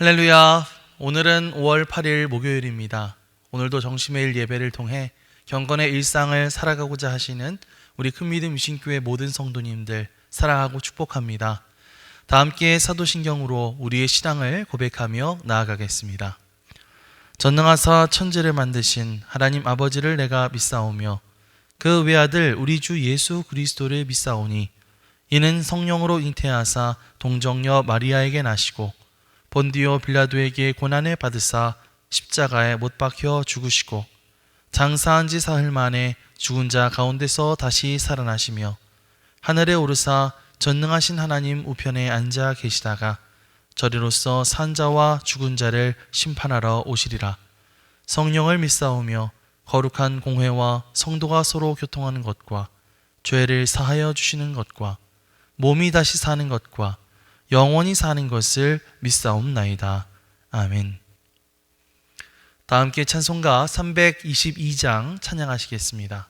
할렐루야. 오늘은 5월 8일 목요일입니다. 오늘도 정심의 예배를 통해 경건의 일상을 살아가고자 하시는 우리 큰믿음 유신교회 모든 성도님들 사랑하고 축복합니다. 다 함께 사도신경으로 우리의 신앙을 고백하며 나아가겠습니다. 전능하사 천지를 만드신 하나님 아버지를 내가 믿사오며 그 외아들 우리 주 예수 그리스도를 믿사오니 이는 성령으로 잉태하사 동정녀 마리아에게 나시고 본디오 빌라도에게 고난을 받으사 십자가에 못 박혀 죽으시고 장사한 지 사흘 만에 죽은 자 가운데서 다시 살아나시며 하늘에 오르사 전능하신 하나님 우편에 앉아 계시다가 저리로서 산 자와 죽은 자를 심판하러 오시리라. 성령을 믿사오며 거룩한 공회와 성도가 서로 교통하는 것과 죄를 사하여 주시는 것과 몸이 다시 사는 것과 영원히 사는 것을 믿사옵나이다. 아멘. 다 함께 찬송가 322장 찬양하시겠습니다.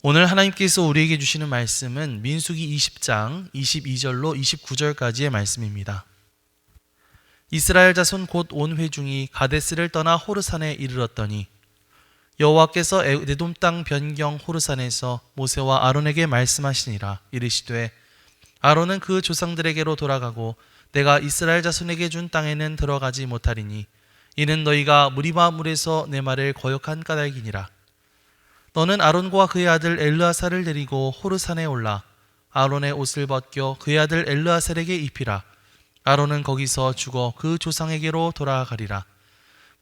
오늘 하나님께서 우리에게 주시는 말씀은 민수기 20장 22절로 29절까지의 말씀입니다. 이스라엘 자손 곧 온 회중이 가데스를 떠나 호르산에 이르렀더니 여호와께서 에돔 땅 변경 호르산에서 모세와 아론에게 말씀하시니라. 이르시되 아론은 그 조상들에게로 돌아가고 내가 이스라엘 자손에게 준 땅에는 들어가지 못하리니 이는 너희가 무리바 물에서 내 말을 거역한 까닭이니라. 너는 아론과 그의 아들 엘르아살을 데리고 호르산에 올라 아론의 옷을 벗겨 그의 아들 엘르아살에게 입히라. 아론은 거기서 죽어 그 조상에게로 돌아가리라.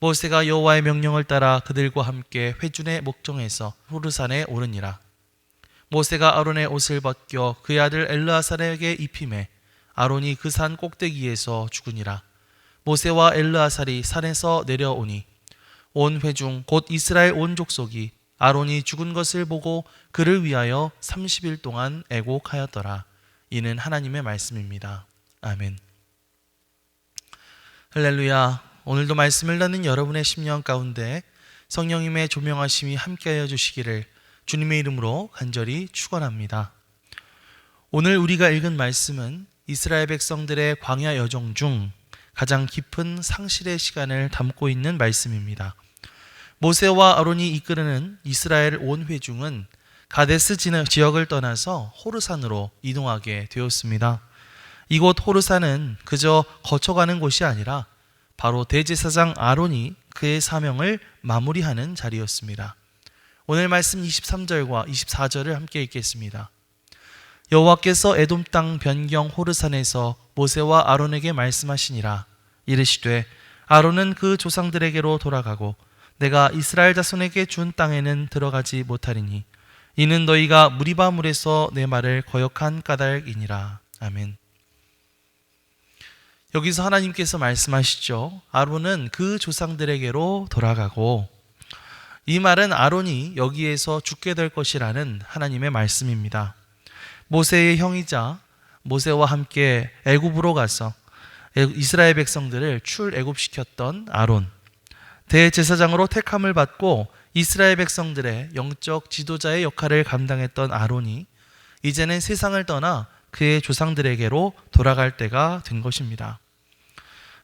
모세가 여호와의 명령을 따라 그들과 함께 회중의 목정에서 호르산에 오르니라. 모세가 아론의 옷을 벗겨 그의 아들 엘르아살에게 입히매 아론이 그 산 꼭대기에서 죽으니라. 모세와 엘르아살이 산에서 내려오니 온 회중 곧 이스라엘 온 족속이 아론이 죽은 것을 보고 그를 위하여 30일 동안 애곡하였더라. 이는 하나님의 말씀입니다. 아멘. 할렐루야. 오늘도 말씀을 듣는 여러분의 심령 가운데 성령님의 조명하심이 함께하여 주시기를 주님의 이름으로 간절히 축원합니다. 오늘 우리가 읽은 말씀은 이스라엘 백성들의 광야 여정 중 가장 깊은 상실의 시간을 담고 있는 말씀입니다. 모세와 아론이 이끄는 이스라엘 온 회중은 가데스 지역을 떠나서 호르산으로 이동하게 되었습니다. 이곳 호르산은 그저 거쳐가는 곳이 아니라 바로 대제사장 아론이 그의 사명을 마무리하는 자리였습니다. 오늘 말씀 23절과 24절을 함께 읽겠습니다. 여호와께서 에돔 땅 변경 호르산에서 모세와 아론에게 말씀하시니라. 이르시되 아론은 그 조상들에게로 돌아가고 내가 이스라엘 자손에게 준 땅에는 들어가지 못하리니 이는 너희가 무리바 물에서 내 말을 거역한 까닭이니라. 아멘. 여기서 하나님께서 말씀하시죠. 아론은 그 조상들에게로 돌아가고, 이 말은 아론이 여기에서 죽게 될 것이라는 하나님의 말씀입니다. 모세의 형이자 모세와 함께 애굽으로 가서 이스라엘 백성들을 출애굽시켰던 아론, 대제사장으로 택함을 받고 이스라엘 백성들의 영적 지도자의 역할을 감당했던 아론이 이제는 세상을 떠나 그의 조상들에게로 돌아갈 때가 된 것입니다.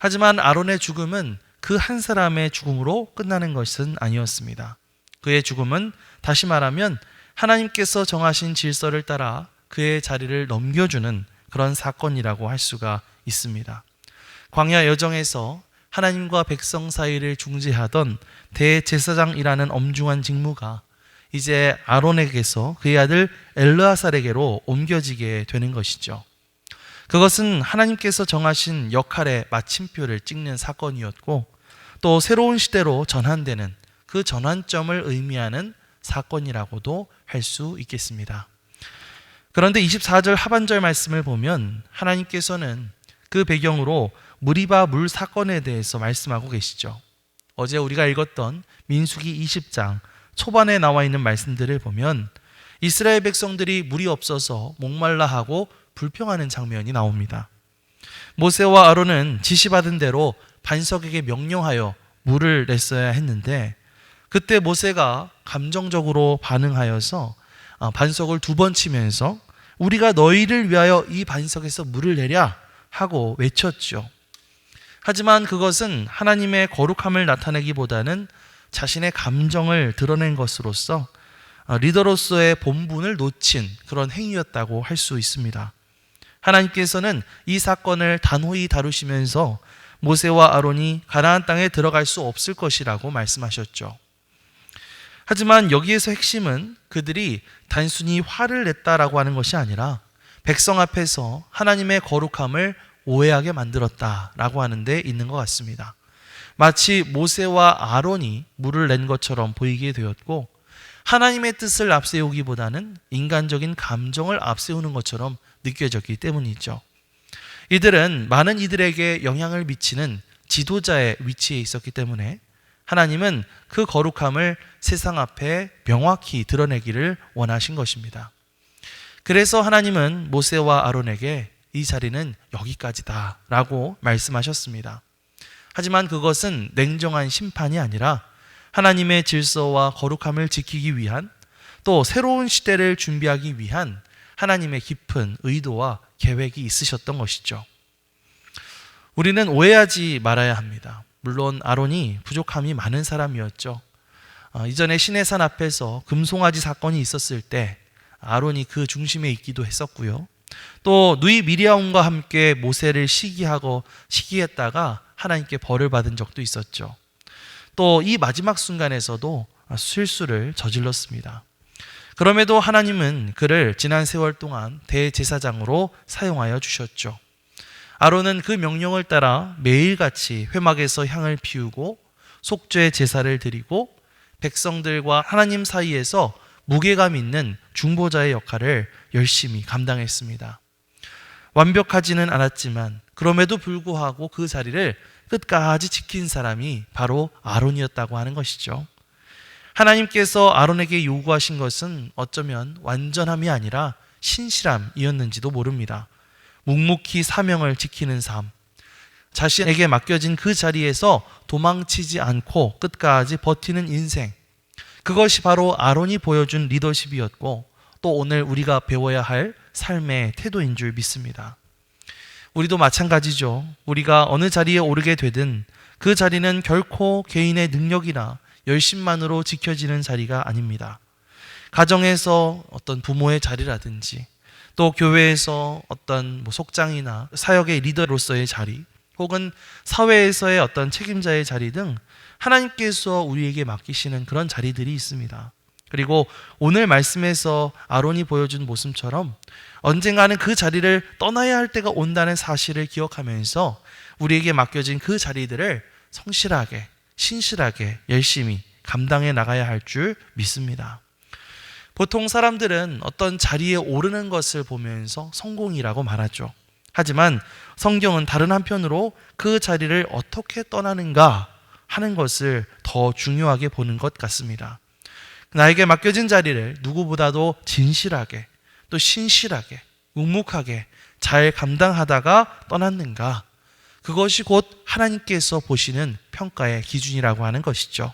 하지만 아론의 죽음은 그 한 사람의 죽음으로 끝나는 것은 아니었습니다. 그의 죽음은 다시 말하면 하나님께서 정하신 질서를 따라 그의 자리를 넘겨주는 그런 사건이라고 할 수가 있습니다. 광야 여정에서 하나님과 백성 사이를 중재하던 대제사장이라는 엄중한 직무가 이제 아론에게서 그의 아들 엘르아살에게로 옮겨지게 되는 것이죠. 그것은 하나님께서 정하신 역할의 마침표를 찍는 사건이었고, 또 새로운 시대로 전환되는 그 전환점을 의미하는 사건이라고도 할 수 있겠습니다. 그런데 24절 하반절 말씀을 보면 하나님께서는 그 배경으로 무리바 물 사건에 대해서 말씀하고 계시죠. 어제 우리가 읽었던 민수기 20장 초반에 나와 있는 말씀들을 보면 이스라엘 백성들이 물이 없어서 목말라 하고 불평하는 장면이 나옵니다. 모세와 아론은 지시받은 대로 반석에게 명령하여 물을 냈어야 했는데, 그때 모세가 감정적으로 반응하여서 반석을 2번 치면서 우리가 너희를 위하여 이 반석에서 물을 내랴 하고 외쳤죠. 하지만 그것은 하나님의 거룩함을 나타내기보다는 자신의 감정을 드러낸 것으로서 리더로서의 본분을 놓친 그런 행위였다고 할 수 있습니다. 하나님께서는 이 사건을 단호히 다루시면서 모세와 아론이 가나안 땅에 들어갈 수 없을 것이라고 말씀하셨죠. 하지만 여기에서 핵심은 그들이 단순히 화를 냈다라고 하는 것이 아니라 백성 앞에서 하나님의 거룩함을 오해하게 만들었다라고 하는 데 있는 것 같습니다. 마치 모세와 아론이 물을 낸 것처럼 보이게 되었고, 하나님의 뜻을 앞세우기보다는 인간적인 감정을 앞세우는 것처럼 느껴졌기 때문이죠. 이들은 많은 이들에게 영향을 미치는 지도자의 위치에 있었기 때문에 하나님은 그 거룩함을 세상 앞에 명확히 드러내기를 원하신 것입니다. 그래서 하나님은 모세와 아론에게 이 자리는 여기까지다 라고 말씀하셨습니다. 하지만 그것은 냉정한 심판이 아니라 하나님의 질서와 거룩함을 지키기 위한, 또 새로운 시대를 준비하기 위한 하나님의 깊은 의도와 계획이 있으셨던 것이죠. 우리는 오해하지 말아야 합니다. 물론 아론이 부족함이 많은 사람이었죠. 이전에 시내산 앞에서 금송아지 사건이 있었을 때 아론이 그 중심에 있기도 했었고요. 또 누이 미리암과 함께 모세를 시기했다가 하나님께 벌을 받은 적도 있었죠. 또 이 마지막 순간에서도 실수를 저질렀습니다. 그럼에도 하나님은 그를 지난 세월 동안 대제사장으로 사용하여 주셨죠. 아론은 그 명령을 따라 매일같이 회막에서 향을 피우고, 속죄 제사를 드리고 백성들과 하나님 사이에서 무게감 있는 중보자의 역할을 열심히 감당했습니다. 완벽하지는 않았지만 그럼에도 불구하고 그 자리를 끝까지 지킨 사람이 바로 아론이었다고 하는 것이죠. 하나님께서 아론에게 요구하신 것은 어쩌면 완전함이 아니라 신실함이었는지도 모릅니다. 묵묵히 사명을 지키는 삶, 자신에게 맡겨진 그 자리에서 도망치지 않고 끝까지 버티는 인생, 그것이 바로 아론이 보여준 리더십이었고 또 오늘 우리가 배워야 할 삶의 태도인 줄 믿습니다. 우리도 마찬가지죠. 우리가 어느 자리에 오르게 되든 그 자리는 결코 개인의 능력이나 열심만으로 지켜지는 자리가 아닙니다. 가정에서 어떤 부모의 자리라든지 또 교회에서 어떤 속장이나 사역의 리더로서의 자리, 혹은 사회에서의 어떤 책임자의 자리 등 하나님께서 우리에게 맡기시는 그런 자리들이 있습니다. 그리고 오늘 말씀에서 아론이 보여준 모습처럼 언젠가는 그 자리를 떠나야 할 때가 온다는 사실을 기억하면서 우리에게 맡겨진 그 자리들을 성실하게, 신실하게, 열심히 감당해 나가야 할 줄 믿습니다. 보통 사람들은 어떤 자리에 오르는 것을 보면서 성공이라고 말하죠. 하지만 성경은 다른 한편으로 그 자리를 어떻게 떠나는가 하는 것을 더 중요하게 보는 것 같습니다. 나에게 맡겨진 자리를 누구보다도 진실하게 또 신실하게 묵묵하게 잘 감당하다가 떠났는가, 그것이 곧 하나님께서 보시는 평가의 기준이라고 하는 것이죠.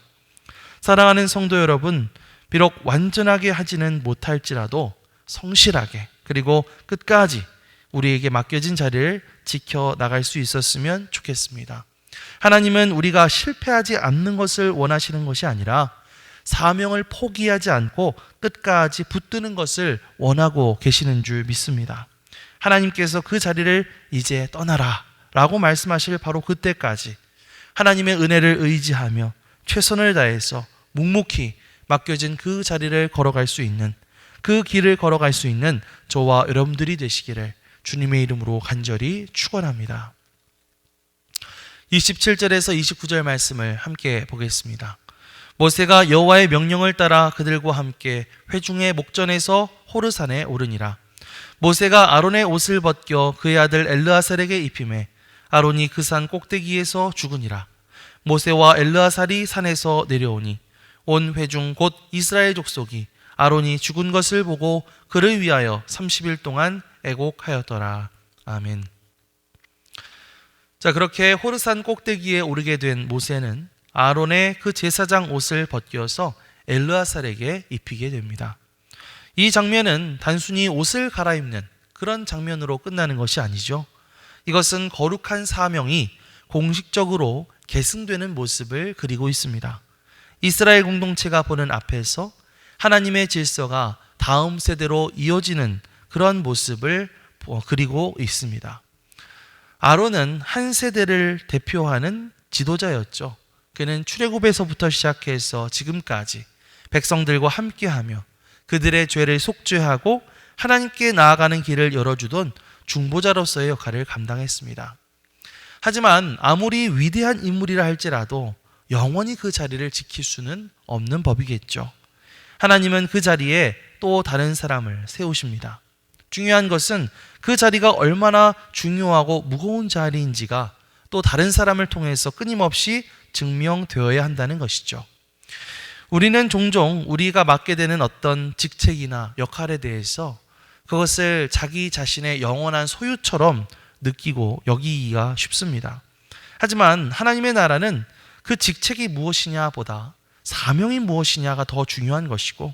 사랑하는 성도 여러분, 비록 완전하게 하지는 못할지라도 성실하게 그리고 끝까지 우리에게 맡겨진 자리를 지켜나갈 수 있었으면 좋겠습니다. 하나님은 우리가 실패하지 않는 것을 원하시는 것이 아니라 사명을 포기하지 않고 끝까지 붙드는 것을 원하고 계시는 줄 믿습니다. 하나님께서 그 자리를 이제 떠나라 라고 말씀하실 바로 그때까지 하나님의 은혜를 의지하며 최선을 다해서 묵묵히 맡겨진 그 자리를 걸어갈 수 있는, 그 길을 걸어갈 수 있는 저와 여러분들이 되시기를 주님의 이름으로 간절히 축원합니다. 27절에서 29절 말씀을 함께 보겠습니다. 모세가 여호와의 명령을 따라 그들과 함께 회중의 목전에서 호르산에 오르니라. 모세가 아론의 옷을 벗겨 그의 아들 엘르아살에게 입히매 아론이 그 산 꼭대기에서 죽으니라. 모세와 엘르아살이 산에서 내려오니 온 회중 곧 이스라엘 족속이 아론이 죽은 것을 보고 그를 위하여 30일 동안 애곡하였더라. 아멘. 자, 그렇게 호르산 꼭대기에 오르게 된 모세는 아론의 그 제사장 옷을 벗겨서 엘르아살에게 입히게 됩니다. 이 장면은 단순히 옷을 갈아입는 그런 장면으로 끝나는 것이 아니죠. 이것은 거룩한 사명이 공식적으로 계승되는 모습을 그리고 있습니다. 이스라엘 공동체가 보는 앞에서 하나님의 질서가 다음 세대로 이어지는 그런 모습을 그리고 있습니다. 아론은 한 세대를 대표하는 지도자였죠. 그는 출애굽에서부터 시작해서 지금까지 백성들과 함께하며 그들의 죄를 속죄하고 하나님께 나아가는 길을 열어주던 중보자로서의 역할을 감당했습니다. 하지만 아무리 위대한 인물이라 할지라도 영원히 그 자리를 지킬 수는 없는 법이겠죠. 하나님은 그 자리에 또 다른 사람을 세우십니다. 중요한 것은 그 자리가 얼마나 중요하고 무거운 자리인지가 또 다른 사람을 통해서 끊임없이 증명되어야 한다는 것이죠. 우리는 종종 우리가 맡게 되는 어떤 직책이나 역할에 대해서 그것을 자기 자신의 영원한 소유처럼 느끼고 여기기가 쉽습니다. 하지만 하나님의 나라는 그 직책이 무엇이냐 보다 사명이 무엇이냐가 더 중요한 것이고,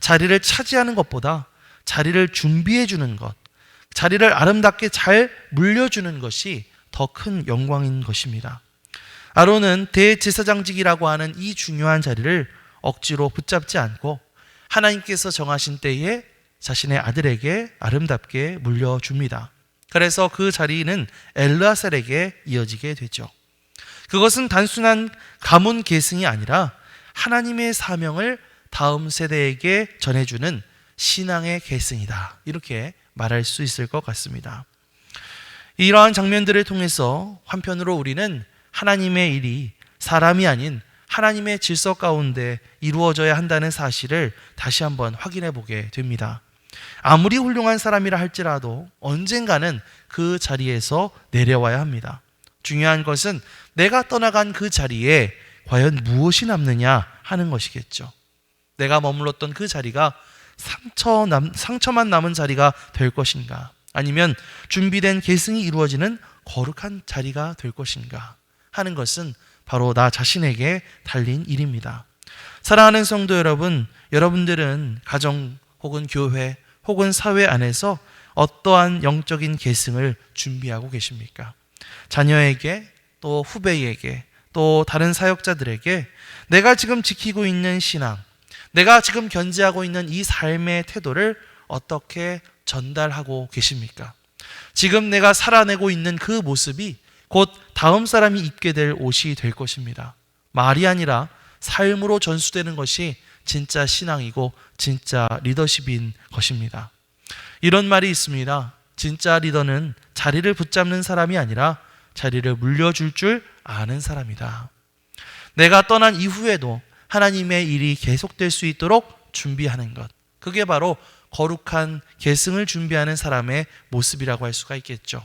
자리를 차지하는 것보다 자리를 준비해 주는 것, 자리를 아름답게 잘 물려주는 것이 더 큰 영광인 것입니다. 아론은 대제사장직이라고 하는 이 중요한 자리를 억지로 붙잡지 않고 하나님께서 정하신 때에 자신의 아들에게 아름답게 물려줍니다. 그래서 그 자리는 엘르아살에게 이어지게 되죠. 그것은 단순한 가문 계승이 아니라 하나님의 사명을 다음 세대에게 전해주는 신앙의 계승이다, 이렇게 말할 수 있을 것 같습니다. 이러한 장면들을 통해서 한편으로 우리는 하나님의 일이 사람이 아닌 하나님의 질서 가운데 이루어져야 한다는 사실을 다시 한번 확인해 보게 됩니다. 아무리 훌륭한 사람이라 할지라도 언젠가는 그 자리에서 내려와야 합니다. 중요한 것은 내가 떠나간 그 자리에 과연 무엇이 남느냐 하는 것이겠죠. 내가 머물렀던 그 자리가 상처만 남은 자리가 될 것인가, 아니면 준비된 계승이 이루어지는 거룩한 자리가 될 것인가 하는 것은 바로 나 자신에게 달린 일입니다. 사랑하는 성도 여러분, 여러분들은 가정 혹은 교회 혹은 사회 안에서 어떠한 영적인 계승을 준비하고 계십니까? 자녀에게, 또 후배에게, 또 다른 사역자들에게 내가 지금 지키고 있는 신앙, 내가 지금 견지하고 있는 이 삶의 태도를 어떻게 전달하고 계십니까? 지금 내가 살아내고 있는 그 모습이 곧 다음 사람이 입게 될 옷이 될 것입니다. 말이 아니라 삶으로 전수되는 것이 진짜 신앙이고 진짜 리더십인 것입니다. 이런 말이 있습니다. 진짜 리더는 자리를 붙잡는 사람이 아니라 자리를 물려줄 줄 아는 사람이다. 내가 떠난 이후에도 하나님의 일이 계속될 수 있도록 준비하는 것, 그게 바로 거룩한 계승을 준비하는 사람의 모습이라고 할 수가 있겠죠.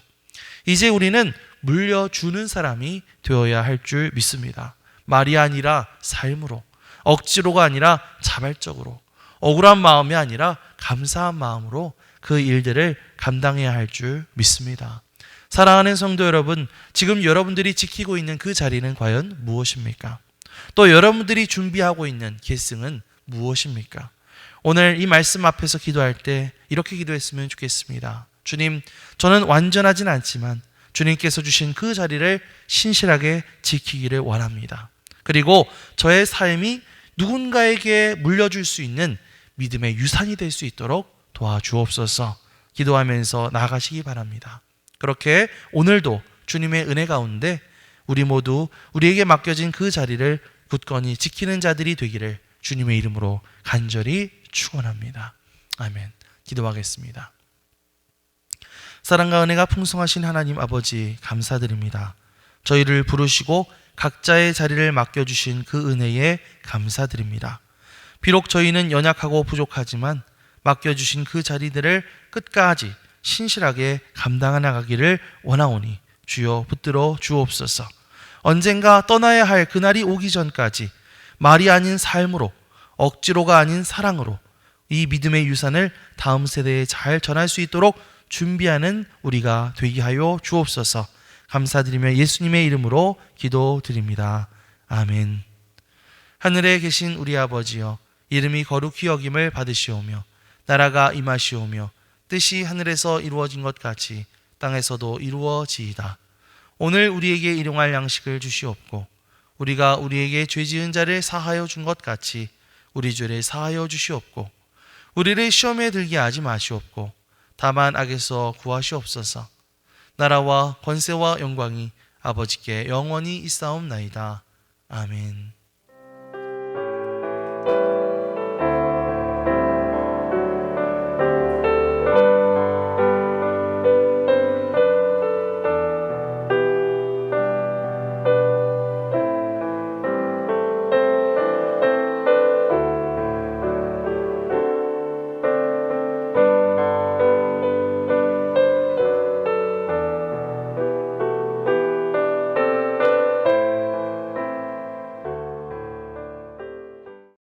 이제 우리는 물려주는 사람이 되어야 할 줄 믿습니다. 말이 아니라 삶으로, 억지로가 아니라 자발적으로, 억울한 마음이 아니라 감사한 마음으로 그 일들을 감당해야 할 줄 믿습니다. 사랑하는 성도 여러분, 지금 여러분들이 지키고 있는 그 자리는 과연 무엇입니까? 또 여러분들이 준비하고 있는 계승은 무엇입니까? 오늘 이 말씀 앞에서 기도할 때 이렇게 기도했으면 좋겠습니다. 주님, 저는 완전하진 않지만 주님께서 주신 그 자리를 신실하게 지키기를 원합니다. 그리고 저의 삶이 누군가에게 물려줄 수 있는 믿음의 유산이 될 수 있도록 도와주옵소서. 기도하면서 나아가시기 바랍니다. 그렇게 오늘도 주님의 은혜 가운데 우리 모두 우리에게 맡겨진 그 자리를 굳건히 지키는 자들이 되기를 주님의 이름으로 간절히 축원합니다. 아멘. 기도하겠습니다. 사랑과 은혜가 풍성하신 하나님 아버지, 감사드립니다. 저희를 부르시고 각자의 자리를 맡겨주신 그 은혜에 감사드립니다. 비록 저희는 연약하고 부족하지만 맡겨주신 그 자리들을 끝까지 신실하게 감당해 나가기를 원하오니 주여 붙들어 주옵소서. 언젠가 떠나야 할 그날이 오기 전까지 말이 아닌 삶으로, 억지로가 아닌 사랑으로 이 믿음의 유산을 다음 세대에 잘 전할 수 있도록 준비하는 우리가 되게 하여 주옵소서. 감사드리며 예수님의 이름으로 기도드립니다. 아멘. 하늘에 계신 우리 아버지여, 이름이 거룩히 여김을 받으시오며 나라가 임하시오며 뜻이 하늘에서 이루어진 것 같이 땅에서도 이루어지이다. 오늘 우리에게 일용할 양식을 주시옵고 우리가 우리에게 죄 지은 자를 사하여 준 것 같이 우리 죄를 사하여 주시옵고 우리를 시험에 들게 하지 마시옵고 다만 악에서 구하시옵소서. 나라와 권세와 영광이 아버지께 영원히 있사옵나이다. 아멘.